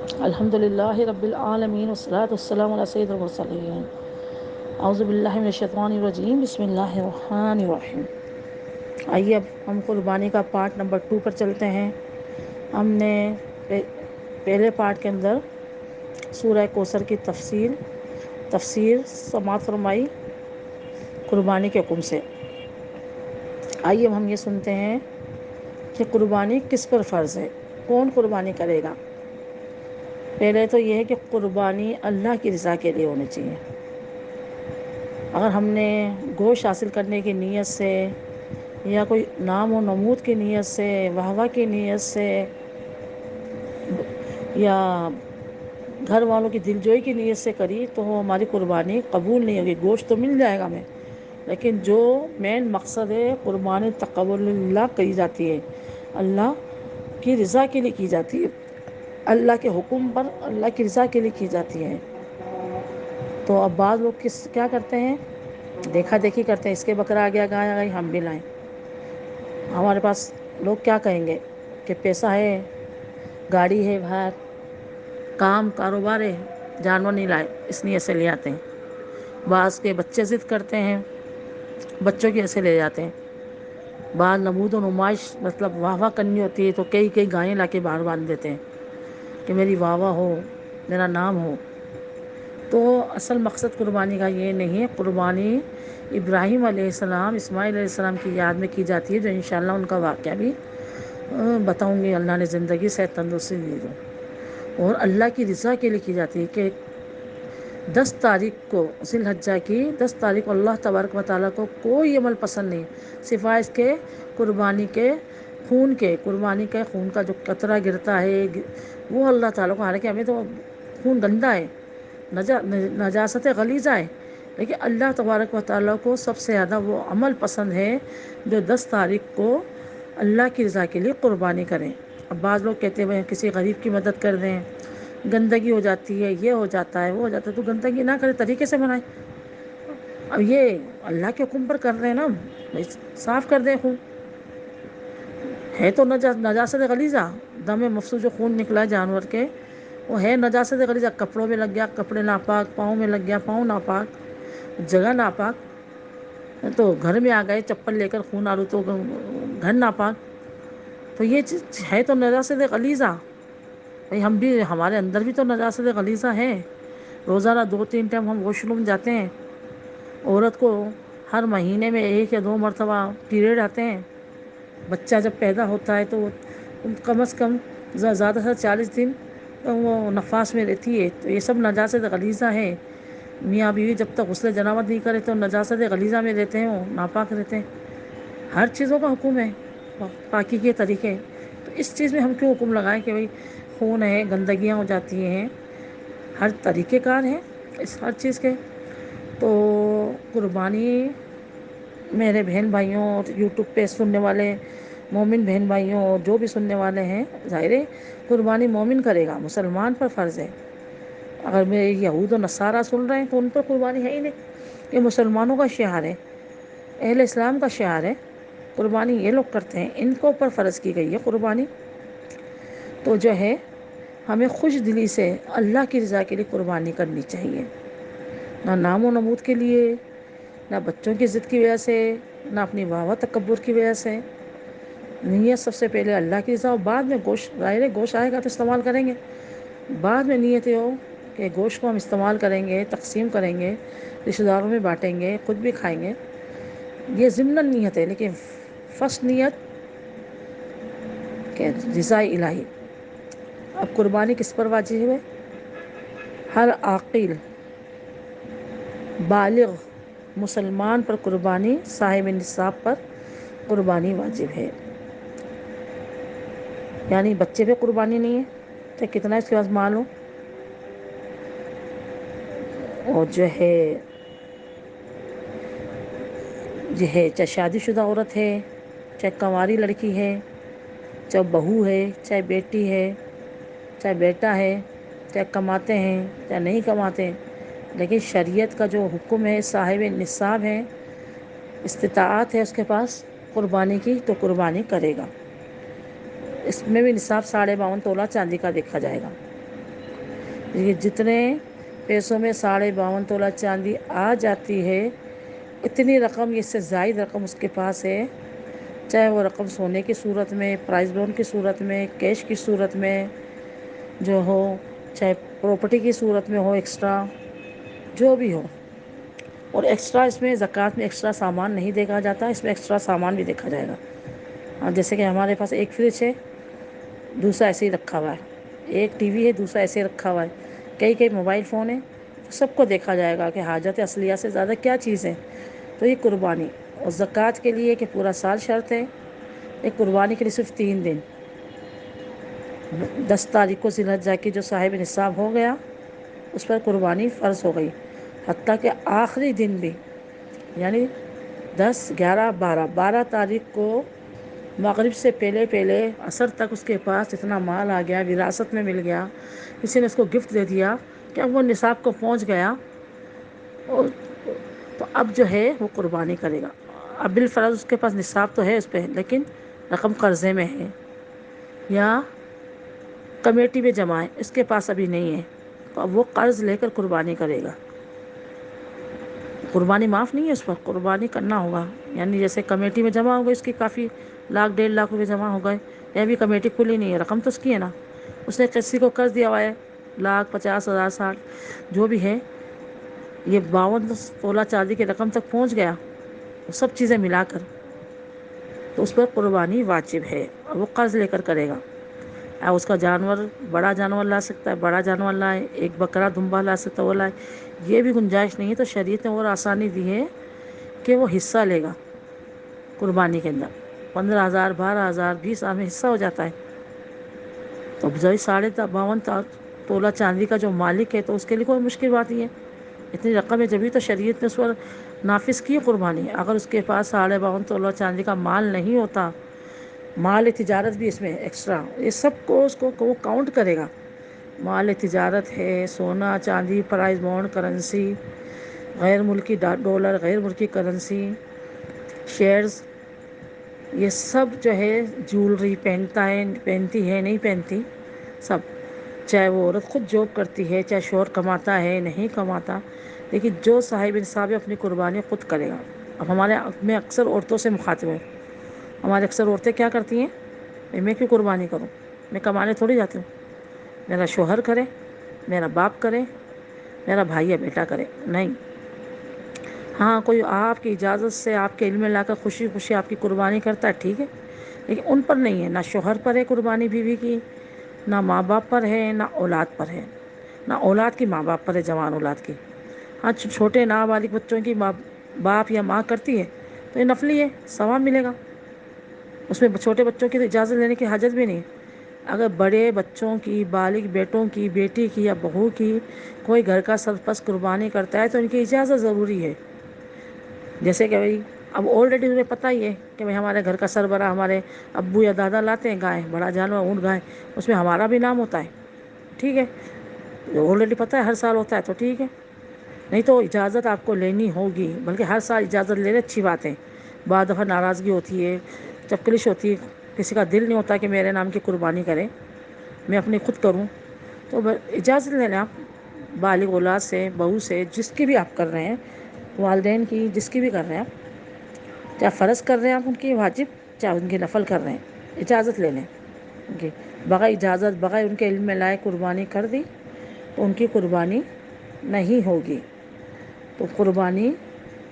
الحمد للہ رب العالمین والصلاة والسلام علی سید المرسلین اعوذ باللہ من الشیطان الرجیم بسم اللہ الرحمن الرحیم۔ آئیے اب ہم قربانی کا پارٹ نمبر 2 پر چلتے ہیں۔ ہم نے پہلے پارٹ کے اندر سورہ کوثر کی تفسیر سماعت فرمائی قربانی کے حکم سے۔ آئیے اب ہم یہ سنتے ہیں کہ قربانی کس پر فرض ہے، کون قربانی کرے گا۔ پہلے تو یہ ہے کہ قربانی اللہ کی رضا کے لیے ہونی چاہیے۔ اگر ہم نے گوشت حاصل کرنے کی نیت سے یا کوئی نام و نمود کی نیت سے، واہ کی نیت سے، یا گھر والوں کی دلجوئی کی نیت سے کری تو ہماری قربانی قبول نہیں ہوگی۔ گوشت تو مل جائے گا ہمیں، لیکن جو مین مقصد ہے قربانی تقبل اللہ کہی جاتی ہے، اللہ کی رضا کے لیے کی جاتی ہے، اللہ کے حکم پر اللہ کی رضا کے لیے کی جاتی ہے۔ تو اب بعض لوگ کیا کرتے ہیں، دیکھا دیکھی کرتے ہیں، اس کے بکرا آ گیا، گائے آ گئی، ہم بھی لائیں۔ ہمارے پاس لوگ کیا کہیں گے کہ پیسہ ہے، گاڑی ہے، باہر کام کاروبار ہے، جانور نہیں لائے، اس نیت سے لے آتے ہیں۔ بعض کے بچے ضد کرتے ہیں، بچوں کی ایسے لے جاتے ہیں۔ بعض نمود و نمائش مطلب واہ کرنی ہوتی ہے تو کئی گائیں لا کے باہر باندھ دیتے ہیں کہ میری واہ ہو، میرا نام ہو۔ تو اصل مقصد قربانی کا یہ نہیں ہے۔ قربانی ابراہیم علیہ السلام، اسماعیل علیہ السلام کی یاد میں کی جاتی ہے، جو انشاءاللہ ان کا واقعہ بھی بتاؤں گی، اللہ نے زندگی صحت تندرستی دی تو۔ اور اللہ کی رضا کے لیے کی جاتی ہے کہ 10 تاریخ کو، ذی الحجہ کی 10 تاریخ کو اللہ تبارک و تعالیٰ کو کوئی عمل پسند نہیں، سوائے اس کے قربانی کے خون کے۔ قربانی کے خون کا جو قطرہ گرتا ہے وہ اللہ تعالیٰ کو، حالانکہ ہمیں تو خون گندا ہے، نجاست غلیظہ ہے، لیکن اللہ تبارک و تعالیٰ کو سب سے زیادہ وہ عمل پسند ہے جو 10 تاریخ کو اللہ کی رضا کے لیے قربانی کریں۔ اب بعض لوگ کہتے ہیں کسی غریب کی مدد کر دیں، گندگی ہو جاتی ہے، یہ ہو جاتا ہے، وہ ہو جاتا ہے، تو گندگی نہ کرے، طریقے سے بنائیں۔ اب یہ اللہ کے حکم پر کر رہے ہیں نا، صاف کر دیں خون، ہے تو نجاست غلیظہ، دم مفسوس جو خون نکلا ہے جانور کے، وہ ہے نجاست غلیظہ، کپڑوں میں لگ گیا، کپڑے ناپاک، پاؤں میں لگ گیا، پاؤں ناپاک، جگہ ناپاک، تو گھر میں آ گئے چپل لے کر، خون آلو تو گھر ناپاک، تو یہ چیز ہے تو نجاست غلیظہ۔ بھئی ہم بھی، ہمارے اندر بھی تو نجاست غلیظہ ہے۔ روزانہ 2-3 ٹائم ہم واش روم جاتے ہیں، عورت کو ہر مہینے میں 1 یا 2 مرتبہ پیریڈ آتے ہیں۔ بچہ جب پیدا ہوتا ہے تو کم از کم زیادہ سے 40 دن وہ نفاس میں رہتی ہے، تو یہ سب نجاست غلیظہ ہے۔ میاں بیوی جب تک غسل جنابت نہیں کرے تو نجاست غلیظہ میں رہتے ہیں، وہ ناپاک رہتے ہیں۔ ہر چیزوں کا حکم ہے، پاکی کے طریقے، تو اس چیز میں ہم کیوں حکم لگائیں کہ بھئی خون ہے، گندگیاں ہو جاتی ہیں، ہر طریقے کار ہیں اس ہر چیز کے۔ تو قربانی میرے بہن بھائیوں اور یوٹیوب پہ سننے والے مومن بہن بھائیوں اور جو بھی سننے والے ہیں، ظاہر ہے قربانی مومن کرے گا، مسلمان پر فرض ہے۔ اگر میرے یہود و نصارہ سن رہے ہیں تو ان پر قربانی ہے ہی نہیں، یہ مسلمانوں کا شعار ہے، اہل اسلام کا شعار ہے، قربانی یہ لوگ کرتے ہیں، ان کو اوپر فرض کی گئی ہے قربانی۔ تو جو ہے ہمیں خوش دلی سے اللہ کی رضا کے لیے قربانی کرنی چاہیے، نہ نام و نمود کے لیے، نہ بچوں کی ضد کی وجہ سے، نہ اپنی واہ تکبر کی وجہ سے۔ نیت سب سے پہلے اللہ کی رضا، اور بعد میں گوشت، ظاہر ہے گوشت آئے گا تو استعمال کریں گے، بعد میں نیت یہ ہو کہ گوشت کو ہم استعمال کریں گے، تقسیم کریں گے، رشتہ داروں میں بانٹیں گے، خود بھی کھائیں گے، یہ ضمن نیت ہے، لیکن فرسٹ نیت کہ رضا الہی۔ اب قربانی کس پر واجب ہے؟ ہر عاقل بالغ مسلمان پر قربانی، صاحب نصاب پر قربانی واجب ہے۔ یعنی بچے پہ قربانی نہیں ہے تو کتنا اس کے پاس مال ہو، اور جو ہے چاہے شادی شدہ عورت ہے، چاہے کنواری لڑکی ہے، چاہے بہو ہے، چاہے بیٹی ہے، چاہے بیٹا ہے، چاہے کماتے ہیں چاہے نہیں کماتے، لیکن شریعت کا جو حکم ہے، صاحب نصاب ہے، استطاعت ہے اس کے پاس قربانی کی، تو قربانی کرے گا۔ اس میں بھی نصاب 52.5 تولہ چاندی کا دیکھا جائے گا۔ یہ جتنے پیسوں میں 52.5 تولہ چاندی آ جاتی ہے، اتنی رقم، اس سے زائد رقم اس کے پاس ہے، چاہے وہ رقم سونے کی صورت میں، پرائز بونڈ کی صورت میں، کیش کی صورت میں جو ہو، چاہے پراپرٹی کی صورت میں ہو، ایکسٹرا جو بھی ہو۔ اور ایکسٹرا اس میں زکوٰۃ میں ایکسٹرا سامان نہیں دیکھا جاتا، اس میں ایکسٹرا سامان بھی دیکھا جائے گا۔ جیسے کہ ہمارے پاس ایک فریج ہے، دوسرا ایسے ہی رکھا ہوا ہے، ایک ٹی وی ہے، دوسرا ایسے ہی رکھا ہوا ہے، کئی موبائل فون ہیں، سب کو دیکھا جائے گا کہ حاجت اصلیہ سے زیادہ کیا چیز ہے، تو یہ قربانی۔ اور زکوٰۃ کے لیے کہ پورا سال شرط ہے، ایک قربانی کے لیے صرف 3 دن، 10 تاریخ کو ذی الحجہ کی جو صاحب نصاب ہو گیا اس پر قربانی فرض ہو گئی، حتیٰ کہ آخری دن بھی، یعنی 10، 11، 12 تاریخ کو مغرب سے پہلے عصر تک اس کے پاس اتنا مال آ گیا، وراثت میں مل گیا، کسی نے اس کو گفٹ دے دیا کہ اب وہ نصاب کو پہنچ گیا، تو اب جو ہے وہ قربانی کرے گا۔ اب بالفرض اس کے پاس نصاب تو ہے اس پہ، لیکن رقم قرضے میں ہے یا کمیٹی میں جمع ہے، اس کے پاس ابھی نہیں ہے، تو اب وہ قرض لے کر قربانی کرے گا۔ قربانی معاف نہیں ہے اس پر، قربانی کرنا ہوگا، یعنی جیسے کمیٹی میں جمع ہو گئی اس کی کافی 1,00,000 1,50,000 روپے جمع ہو گئے، یا بھی کمیٹی کھلی نہیں ہے، رقم تو اس کی ہے نا، اس نے کسی کو قرض دیا ہوا ہے 1,50,000 60 جو بھی ہے، یہ 52 تولہ چاندی کی رقم تک پہنچ گیا، سب چیزیں ملا کر، تو اس پر قربانی واجب ہے، اور وہ قرض لے کر کرے گا۔ اس کا جانور، بڑا جانور لا سکتا ہے، بڑا جانور لائے، ایک بکرا دمبا لا سکتا ہے وہ لائے، یہ بھی گنجائش نہیں ہے، تو شریعت نے اور آسانی دی ہے کہ وہ حصہ لے گا قربانی کے اندر، 15,000، 12,000، 20,000 میں حصہ ہو جاتا ہے، تو جو 52.5 تولہ چاندی کا جو مالک ہے تو اس کے لیے کوئی مشکل بات نہیں ہے، اتنی رقم ہے، جبھی تو شریعت نے اس پر نافذ کی قربانی۔ اگر اس کے پاس 52.5 تولہ چاندی کا مال نہیں ہوتا، مال تجارت بھی اس میں ایکسٹرا، یہ سب کو اس کو وہ کاؤنٹ کرے گا، مال تجارت ہے، سونا چاندی، پرائز بونڈ، کرنسی، غیر ملکی ڈالر، غیر ملکی کرنسی، شیئرز، یہ سب جو ہے، جولری پہنتی ہے نہیں پہنتی، سب، چاہے وہ عورت خود جاب کرتی ہے، چاہے شوہر کماتا ہے نہیں کماتا، لیکن جو صاحب نصاب ہے اپنی قربانی خود کرے گا۔ اب میں اکثر عورتوں سے مخاطب ہوں، ہماری اکثر عورتیں کیا کرتی ہیں، میں کیوں قربانی کروں، میں کمانے تھوڑی جاتی ہوں، میرا شوہر کرے، میرا باپ کرے، میرا بھائی یا بیٹا کرے، نہیں، ہاں کوئی آپ کی اجازت سے آپ کے علم میں لا کر خوشی خوشی آپ کی قربانی کرتا ہے، ٹھیک ہے، لیکن ان پر نہیں ہے، نہ شوہر پر ہے قربانی بیوی کی، نہ ماں باپ پر ہے، نہ اولاد پر ہے، نہ اولاد کی ماں باپ پر ہے، جوان اولاد کی، ہاں چھوٹے نابالغ بچوں کی باپ یا ماں کرتی ہے تو یہ نفلی ہے، ثواب ملے گا، اس میں چھوٹے بچوں کی اجازت لینے کی حاجت بھی نہیں ہے۔ اگر بڑے بچوں کی، بالغ بیٹوں کی، بیٹی کی یا بہو کی کوئی گھر کا سرپرست قربانی کرتا ہے تو ان کی اجازت ضروری ہے، جیسے کہ بھائی اب آلریڈی انہیں پتہ ہی ہے کہ بھائی ہمارے گھر کا سربراہ ہمارے ابو یا دادا لاتے ہیں گائے، بڑا جانور اونٹ گائے، اس میں ہمارا بھی نام ہوتا ہے، ٹھیک ہے، آلریڈی پتہ ہے ہر سال ہوتا ہے تو ٹھیک ہے، نہیں تو اجازت آپ کو لینی ہوگی، بلکہ ہر سال اجازت لینے اچھی بات ہے، بعض دفعہ ناراضگی ہوتی ہے، چپکلش ہوتی ہے، کسی کا دل نہیں ہوتا کہ میرے نام کی قربانی کرے، میں اپنی خود کروں، تو اجازت لے لیں آپ بالغ اولاد سے، بہو سے، جس کی بھی آپ کر رہے ہیں، والدین کی، جس کی بھی کر رہے ہیں آپ، چاہے فرض کر رہے ہیں آپ ان کی واجب، چاہے ان کی نفل کر رہے ہیں، اجازت لے لیں ان کی، بغیر اجازت، بغیر ان کے علم میں لائے قربانی کر دی تو ان کی قربانی نہیں ہوگی۔ تو قربانی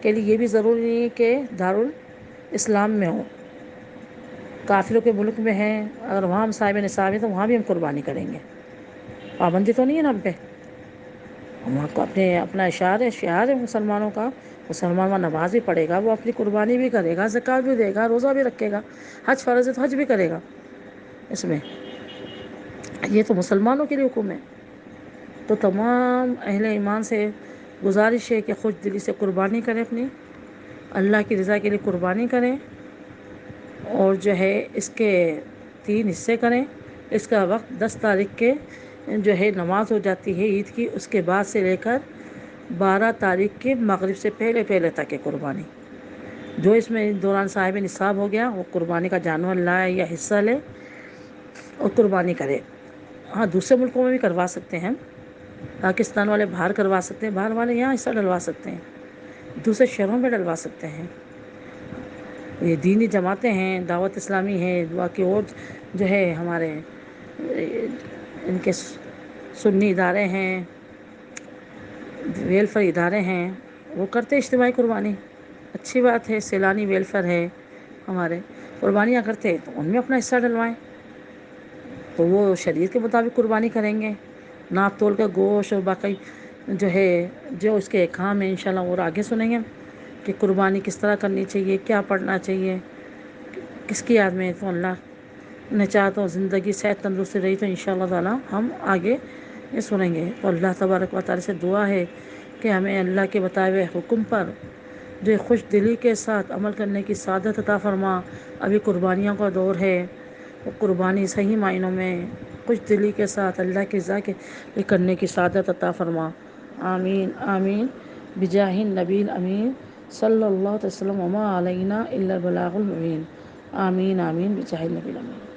کے لیے یہ بھی ضروری نہیں ہے کہ دارالاسلام میں ہو، کافروں کے ملک میں ہیں، اگر وہاں ہم صاحب نصاب ہیں تو وہاں بھی ہم قربانی کریں گے، پابندی تو نہیں ہے نا ہم پہ، وہاں کو اپنا شعار ہے مسلمانوں کا، مسلمان وہاں نماز بھی پڑھے گا، وہ اپنی قربانی بھی کرے گا، زکوٰۃ بھی دے گا، روزہ بھی رکھے گا، حج فرض ہے تو حج بھی کرے گا، اس میں یہ تو مسلمانوں کے لیے حکم ہے۔ تو تمام اہل ایمان سے گزارش ہے کہ خوش دلی سے قربانی کریں، اپنی اللہ کی رضا کے لیے قربانی کریں، اور جو ہے اس کے 3 حصے کریں، اس کا وقت 10 تاریخ کے جو ہے نماز ہو جاتی ہے عید کی، اس کے بعد سے لے کر 12 تاریخ کے مغرب سے پہلے تک ہے قربانی، جو اس میں دوران صاحب نصاب ہو گیا وہ قربانی کا جانور لائے یا حصہ لے اور قربانی کرے۔ ہاں دوسرے ملکوں میں بھی کروا سکتے ہیں، پاکستان والے باہر کروا سکتے ہیں، باہر والے یہاں حصہ ڈلوا سکتے ہیں، دوسرے شہروں میں ڈلوا سکتے ہیں۔ یہ دینی جماعتیں ہیں، دعوت اسلامی ہے، باقی اور جو ہے ہمارے ان کے سنی ادارے ہیں، ویلفیئر ادارے ہیں، وہ کرتے اجتماعی قربانی، اچھی بات ہے۔ سیلانی ویلفیئر ہے ہمارے، قربانیاں کرتے تو ان میں اپنا حصہ ڈلوائیں، تو وہ شریعت کے مطابق قربانی کریں گے، ناپ تول کا گوشت اور باقی جو ہے جو اس کے احکام ہیں انشاءاللہ اور آگے سنیں گے کہ قربانی کس طرح کرنی چاہیے، کیا پڑھنا چاہیے، کس کی یاد میں۔ تو اللہ نے چاہا تو زندگی صحت تندرستی رہی تو انشاءاللہ تعالی ہم آگے یہ سنیں گے۔ تو اللہ تبارک و تعالی سے دعا ہے کہ ہمیں اللہ کے بتائے ہوئے حکم پر جو خوش دلی کے ساتھ عمل کرنے کی سعادت عطا فرما۔ ابھی قربانیوں کا دور ہے، وہ قربانی صحیح معنوں میں خوش دلی کے ساتھ اللہ کی رضا کے لیے کرنے کی سعادت عطا فرما۔ آمین آمین بجاہ النبی الامین صلی اللہ علیہ وسلم وما علینا الا البلاغ المبین۔ آمین آمین بجاہ النبی الامین۔